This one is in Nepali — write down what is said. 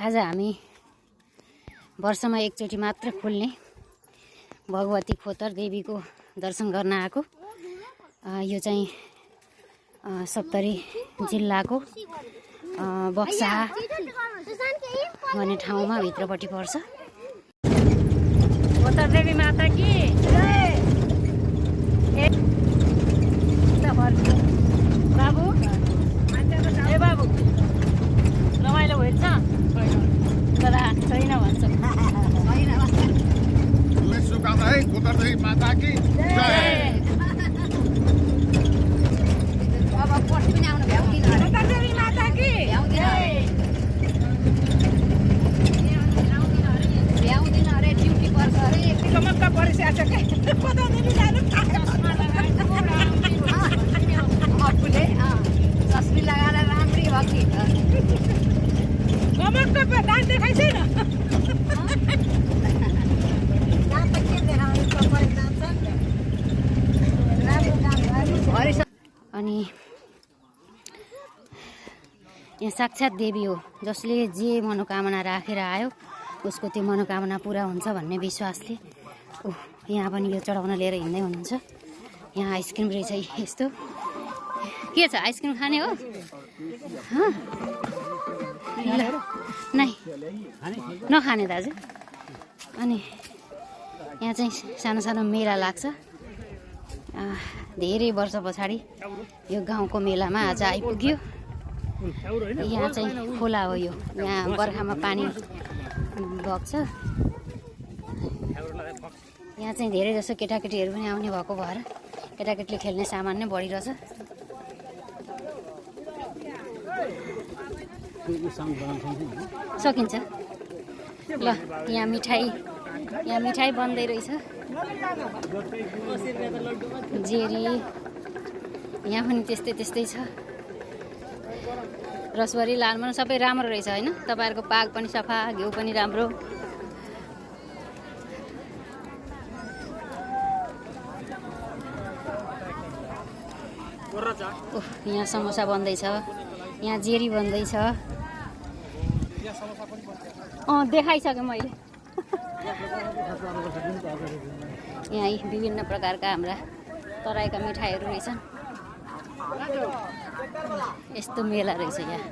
आज हामी वर्षमा एकचोटि मात्र खुल्ने भगवती खोतर देवीको दर्शन गर्न आएको। यो चाहिँ सप्तरी जिल्लाको बक्सा भन्ने ठाउँमा भित्रपट्टि पर्छ। खोतर देवी माता कि बाबु ए बाबु रमाइलो भएछ तर छैन भन्छ। शुभकामना है खोतर देवी माता की जय। अब पर्सि पनि आउनु भ्याउँदिन अरे खोतर देवी माता की भ्याउँदिन अरे ड्युटी पर्छ अरे कमक्क परिसकेछ के खोतर देवी जानु आफूले चस्मी लगाएर राम्री भक्ति कमक्क डान्स देखाइछैन। अनि यहाँ साक्षात देवी हो, जसले जे मनोकामना राखेर आयो उसको त्यो मनोकामना पुरा हुन्छ भन्ने विश्वासले यहाँ पनि यो चढाउन लिएर हिँड्दै हुनुहुन्छ। यहाँ आइसक्रिम रहेछ यस्तो के छ आइसक्रिम खाने हो ल नै नखाने दाजु। अनि यहाँ चाहिँ सानो सानो मेला लाग्छ। धेरै वर्ष पछाडि यो गाउँको मेलामा आज आइपुग्यो। यहाँ चाहिँ खोला हो, यो यहाँ बर्खामा पानी बग्छ। यहाँ चाहिँ धेरै जसो केटाकेटीहरू पनि आउने भएको भएर केटाकेटीले खेल्ने सामान नै बढिरहेछ। सकिन्छ ल। यहाँ मिठाई बन्दै रहेछ। जेरी यहाँ पनि त्यस्तै छ। रसभरी लालमोहन सबै राम्रो रहेछ होइन। तपाईँहरूको पाक पनि सफा, घिउ पनि राम्रो। यहाँ समोसा बन्दैछ, यहाँ जेरी बन्दैछ। देखाइसकेँ मैले। यहाँ विभिन्न प्रकारका हाम्रा तराईका मिठाईहरू रहेछन्। यस्तो मेला रहेछ यहाँ।